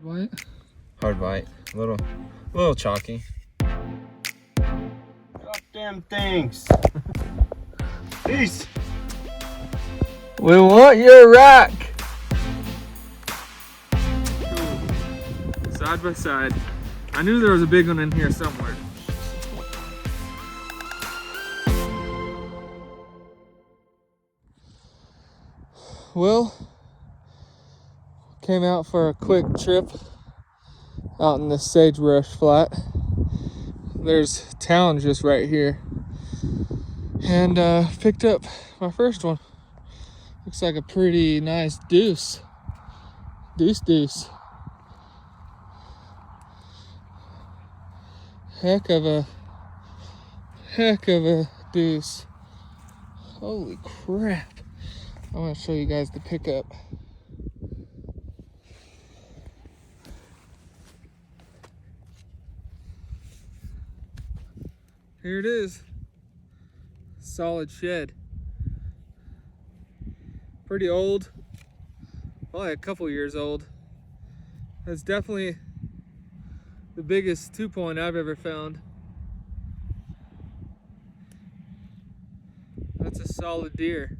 bite? Hard bite. A little chalky. Drop them things. Peace. We want your rack. Cool. Side by side. I knew there was a big one in here somewhere. Well, came out for a quick trip out in the sagebrush flat. There's town just right here. And picked up my first one. Looks like a pretty nice deuce. Deuce. Heck of a deuce. Holy crap. I want to show you guys the pickup. Here it is. Solid shed. Pretty old. Probably a couple years old. That's definitely the biggest 2-point I've ever found. That's a solid deer.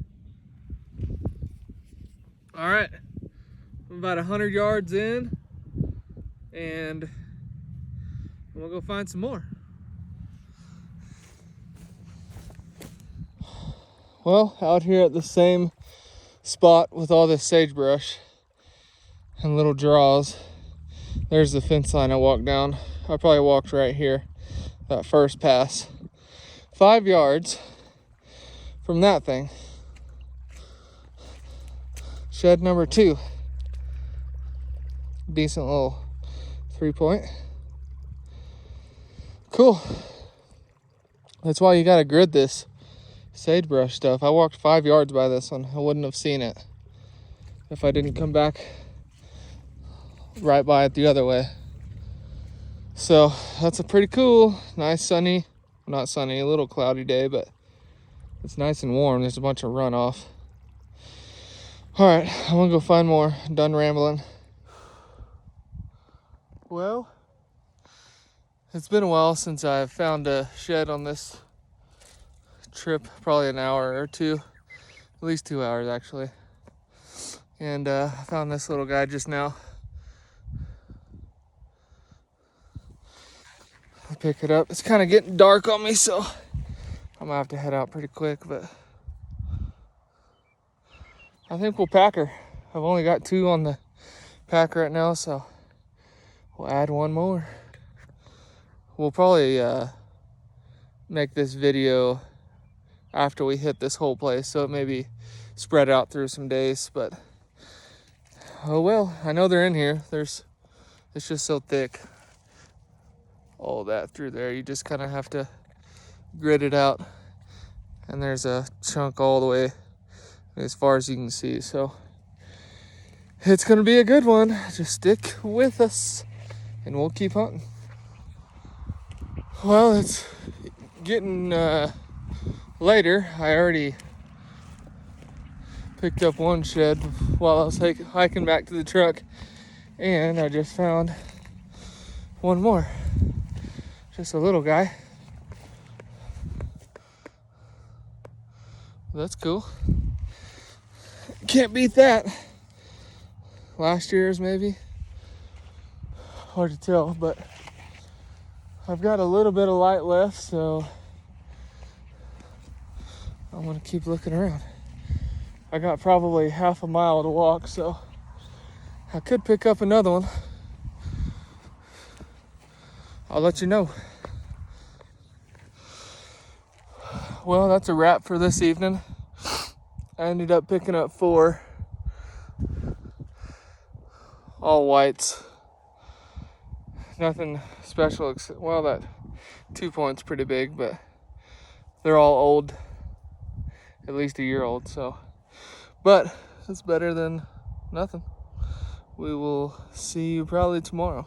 All right, I'm about 100 yards in, and we'll go find some more. Well, out here at the same spot with all this sagebrush and little draws, there's the fence line I walked down. I probably walked right here, that first pass. 5 yards from that thing. Shed number 2. Decent little 3-point. Cool. That's why you gotta grid this sagebrush stuff. I walked 5 yards by this one. I wouldn't have seen it if I didn't come back right by it the other way. So that's a pretty cool, nice sunny, not sunny, a little cloudy day, but it's nice and warm. There's a bunch of runoff. All right, I'm gonna go find more. I'm done rambling. Well, it's been a while since I've found a shed on this trip, probably an hour or two, at least 2 hours actually. And I found this little guy just now. I'll pick it up. It's kind of getting dark on me, so I'm gonna have to head out pretty quick, but I think we'll pack her. I've only got 2 on the pack right now, so we'll add 1 more. We'll probably make this video after we hit this whole place, so it may be spread out through some days, but oh well, I know they're in here. It's just so thick. All that through there, you just kind of have to grid it out. And there's a chunk all the way as far as you can see, so it's gonna be a good one. Just stick with us and we'll keep hunting. Well, it's getting later. I already picked up 1 shed while I was hiking back to the truck, and I just found 1 more. Just a little guy. That's cool. Can't beat that. Last year's maybe. Hard to tell, but I've got a little bit of light left, so I'm gonna keep looking around. I got probably half a mile to walk, so I could pick up another one. I'll let you know. Well, that's a wrap for this evening. I ended up picking up 4. All whites. Nothing special except, well, that 2-point's pretty big, but they're all old. At least a year old, so. But it's better than nothing. We will see you probably tomorrow.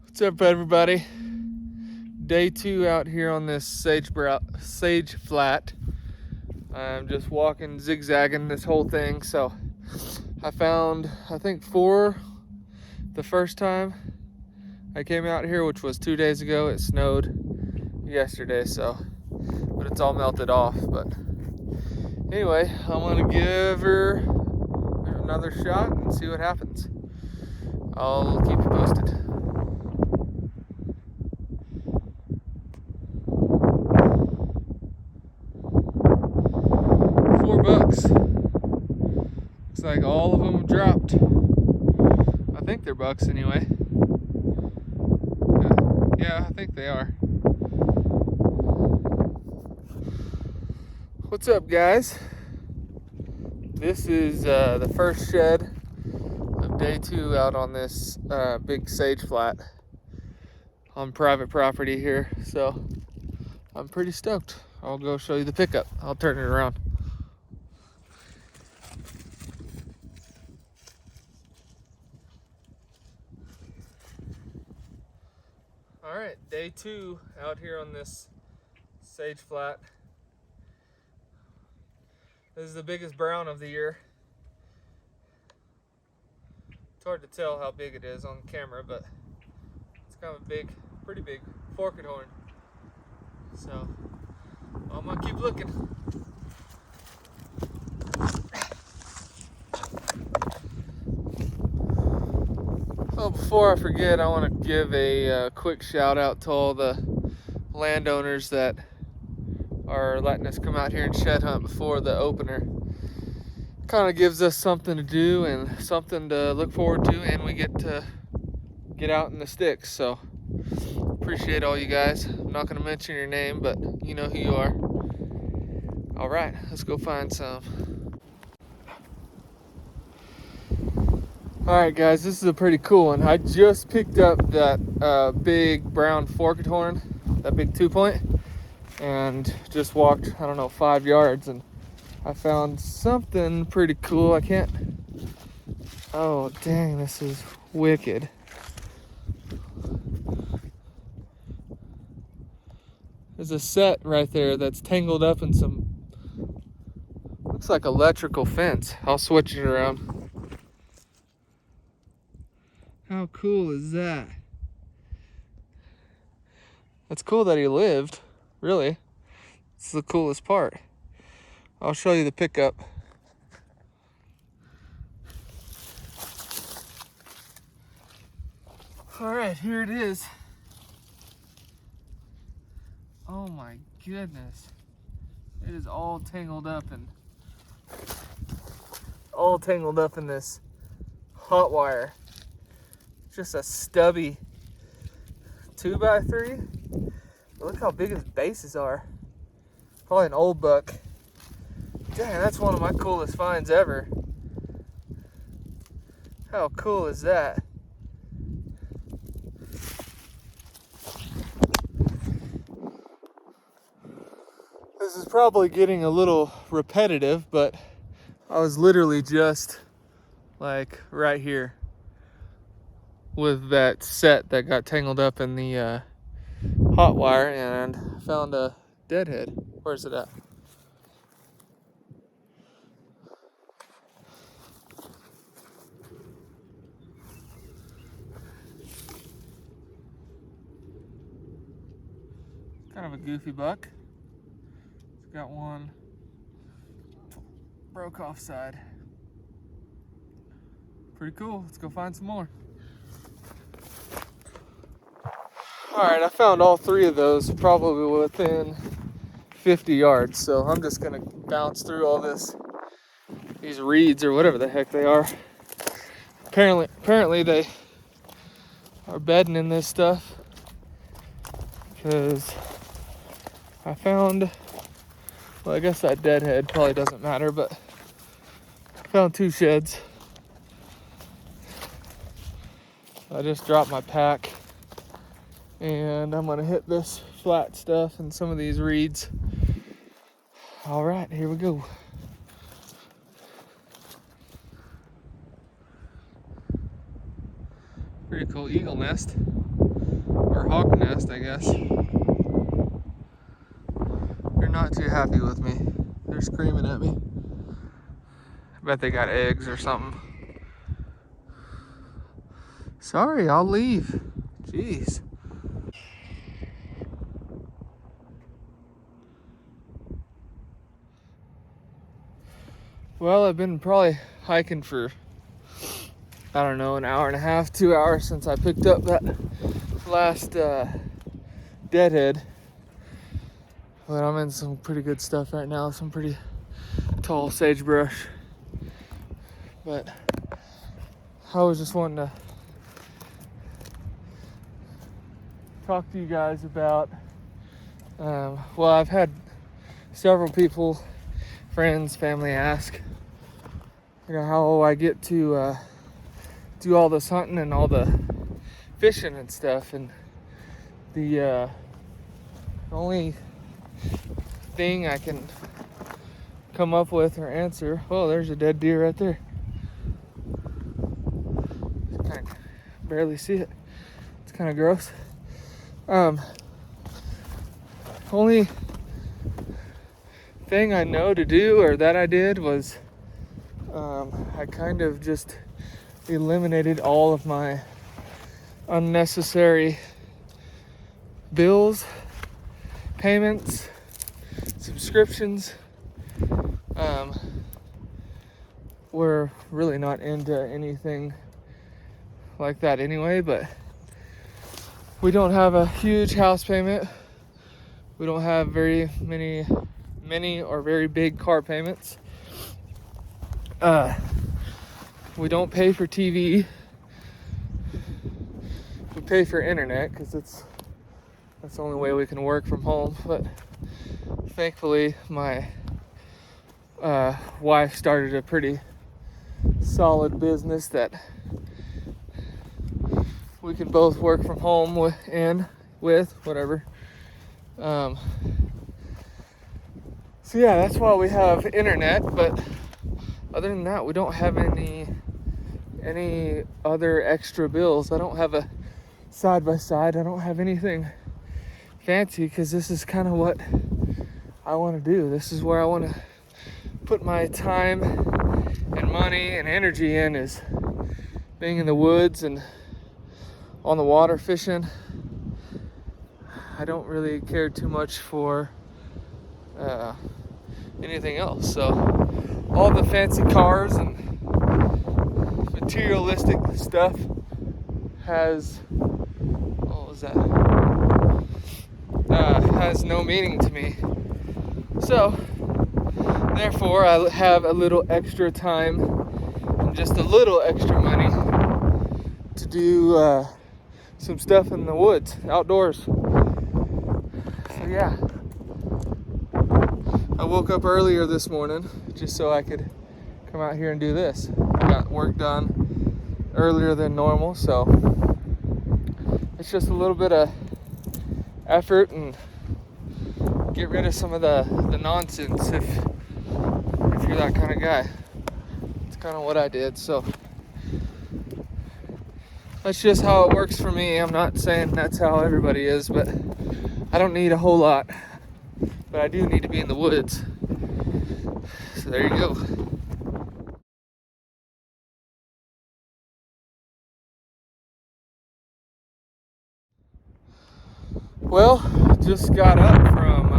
What's up, everybody? Day 2 out here on this sage flat. I'm just walking, zigzagging this whole thing, so I found, I think, 4 the first time I came out here, which was 2 days ago. It snowed yesterday, so, but it's all melted off. But anyway, I'm gonna give her another shot and see what happens. I'll keep you posted. $4. Looks like all of them dropped. I think they're bucks anyway. Yeah, I think they are. What's up, guys? This is the first shed of day 2 out on this big sage flat on private property here. So I'm pretty stoked. I'll go show you the pickup. I'll turn it around. All right, day 2 out here on this sage flat. This is the biggest brown of the year. It's hard to tell how big it is on camera, but it's kind of a big, pretty big forked horn. So I'm gonna keep looking. Oh, before I forget, I want to give a quick shout out to all the landowners that are letting us come out here and shed hunt before the opener. Kind of gives us something to do and something to look forward to, and we get to get out in the sticks. So appreciate all you guys. I'm not going to mention your name, but you know who you are. All right, let's go find some. All right, guys, this is a pretty cool one. I just picked up that big brown forked horn, that big 2-point, and just walked, I don't know, 5 yards, and I found something pretty cool. I can't, oh dang, this is wicked. There's a set right there that's tangled up in some, looks like electrical fence. I'll switch it around. How cool is that? That's cool that he lived, really. It's the coolest part. I'll show you the pickup. All right, here it is. Oh my goodness. It is all tangled up in this hot wire. Just a stubby 2x3. Look how big his bases are. Probably an old buck. Dang, that's one of my coolest finds ever. How cool is that? This is probably getting a little repetitive, but I was literally just like right here with that set that got tangled up in the hot wire and found a deadhead. Where's it at? Kind of a goofy buck. It's got one broke off side. Pretty cool. Let's go find some more. All right, I found all 3 of those probably within 50 yards. So I'm just gonna bounce through all these reeds or whatever the heck they are. Apparently they are bedding in this stuff, because I found, well, I guess that deadhead probably doesn't matter, but I found 2 sheds. I just dropped my pack and I'm gonna hit this flat stuff and some of these reeds. All right, here we go. Pretty cool eagle nest, or hawk nest, I guess. They're not too happy with me. They're screaming at me. I bet they got eggs or something. Sorry, I'll leave. Jeez. Well, I've been probably hiking for, I don't know, an hour and a half, 2 hours since I picked up that last deadhead. But I'm in some pretty good stuff right now, some pretty tall sagebrush. But I was just wanting to talk to you guys about, well, I've had several people, friends, family ask, how I get to do all this hunting and all the fishing and stuff. And the only thing I can come up with or answer, oh, there's a dead deer right there. Kind of barely see it. It's kind of gross. Only thing I know to do, or that I did, was I kind of just eliminated all of my unnecessary bills, payments, subscriptions. We're really not into anything like that anyway, but we don't have a huge house payment. We don't have very many or very big car payments. We don't pay for TV. We pay for internet because that's the only way we can work from home. But thankfully, my wife started a pretty solid business that we can both work from home with whatever. So yeah, that's why we have internet. But other than that, we don't have any other extra bills. I don't have a side by side. I don't have anything fancy because this is kind of what I want to do. This is where I want to put my time and money and energy in, is being in the woods and on the water fishing. I don't really care too much for anything else. So all the fancy cars and materialistic stuff has no meaning to me. So therefore, I have a little extra time and just a little extra money to do some stuff in the woods, outdoors. So yeah, I woke up earlier this morning just so I could come out here and do this. I got work done earlier than normal, so it's just a little bit of effort and get rid of some of the nonsense if you're that kind of guy. It's kind of what I did. So that's just how it works for me. I'm not saying that's how everybody is, but I don't need a whole lot, but I do need to be in the woods. So there you go. Well, just got up from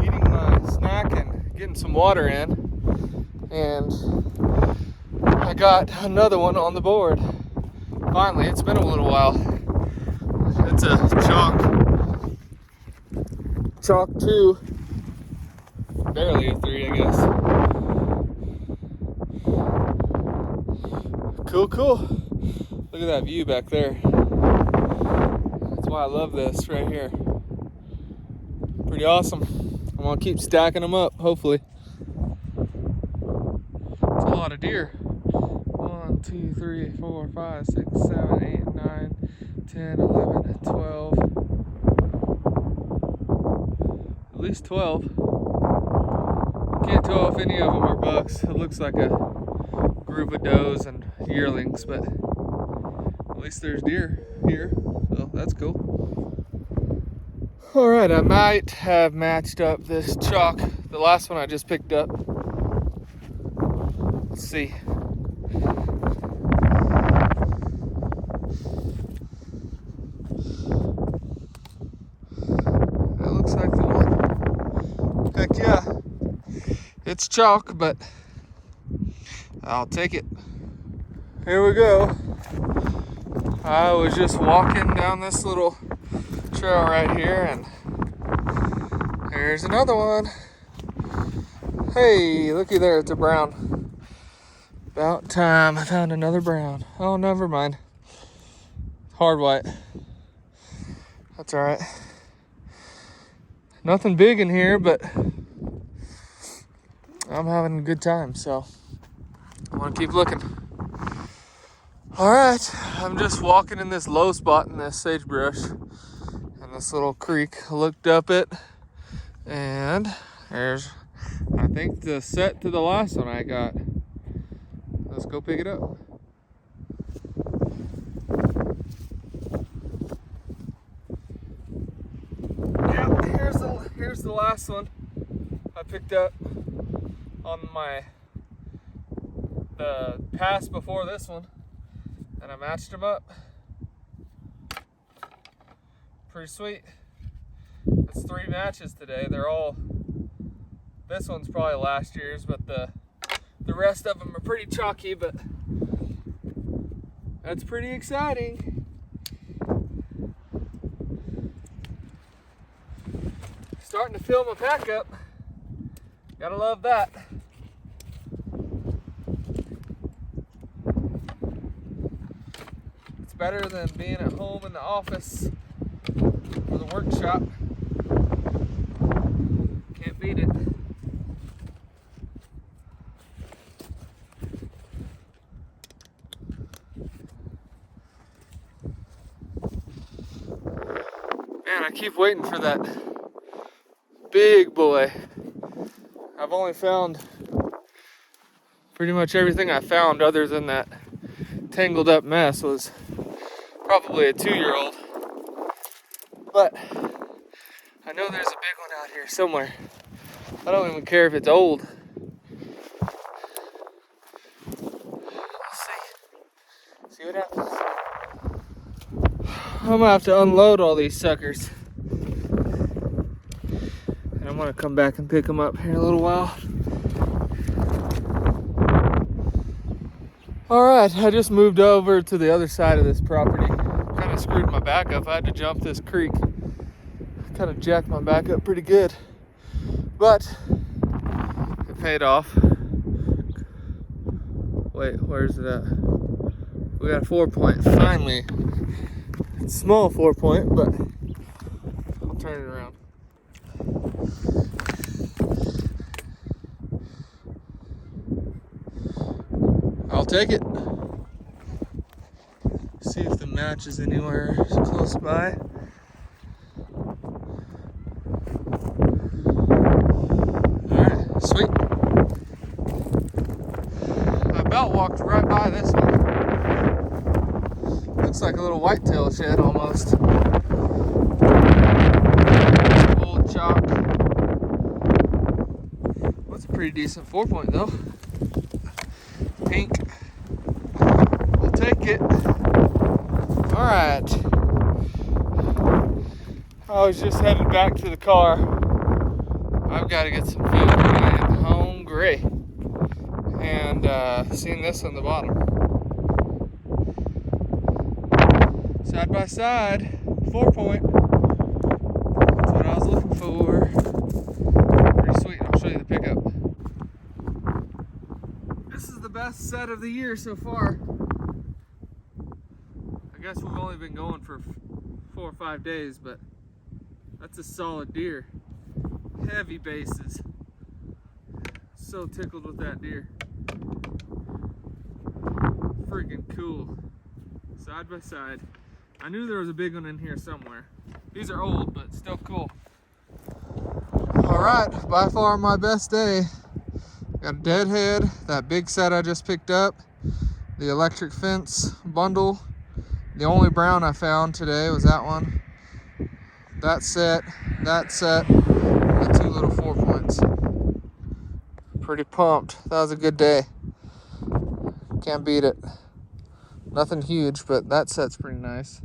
eating my snack and getting some water in, and I got another one on the board. Finally, it's been a little while. It's a chalk 2, barely a 3, I guess. Cool. Look at that view back there. That's why I love this right here. Pretty awesome. I'm gonna keep stacking them up, hopefully. It's a lot of deer. 1, 2, 3, 4, 5, 6, 7, 8, 9, 10, 11, 12. At least 12. Can't tell if any of them are bucks. It looks like a group of does and yearlings, but at least there's deer here, so that's cool. All right, I might have matched up this chalk, the last one I just picked up. Let's see. It's chalk, but I'll take it. Here we go. I was just walking down this little trail right here, and here's another one. Hey, looky there, it's a brown. About time I found another brown. Oh, never mind. Hard white. That's all right. Nothing big in here, but I'm having a good time, so I want to keep looking. All right, I'm just walking in this low spot in this sagebrush and this little creek. I looked up it, and there's, I think, the set to the last one I got. Let's go pick it up. Yeah, here's the last one I picked up on the pass before this one, and I matched them up. Pretty sweet. It's 3 matches today. They're all, this one's probably last year's, but the rest of them are pretty chalky, but that's pretty exciting. Starting to fill my pack up. Gotta love that. It's better than being at home in the office or the workshop. Can't beat it. Man, I keep waiting for that big boy. I've only found pretty much everything I found other than that tangled up mess was probably a 2-year-old. But I know there's a big one out here somewhere. I don't even care if it's old. Let's see what happens. I'm gonna have to unload all these suckers. And I'm gonna come back and pick them up here in a little while. All right, I just moved over to the other side of this property. Kind of screwed my back up. I had to jump this creek. Kind of jacked my back up pretty good. But it paid off. Wait, where's it at? We got a 4-point, finally. It's small 4-point, but I'll turn it around. I'll take it. See if the match is anywhere close by. Alright, sweet. I about walked right by this one. Looks like a little whitetail shed almost. Old chalk. That's a pretty decent 4-point though. Pink. We'll take it. Alright. I was just headed back to the car. I've got to get some food. I am hungry. And seen this on the bottom. Side by side, 4-point. That's what I was looking for. Pretty sweet. I'll show you the pickup. This is the best set of the year so far. I guess we've only been going for 4 or 5 days, but that's a solid deer. Heavy bases. So tickled with that deer. Freaking cool. Side by side. I knew there was a big one in here somewhere. These are old, but still cool. All right, by far my best day. Got a deadhead, that big set I just picked up, the electric fence bundle. The only brown I found today was that one. That set, and the 2 little 4-points. Pretty pumped. That was a good day. Can't beat it. Nothing huge, but that set's pretty nice.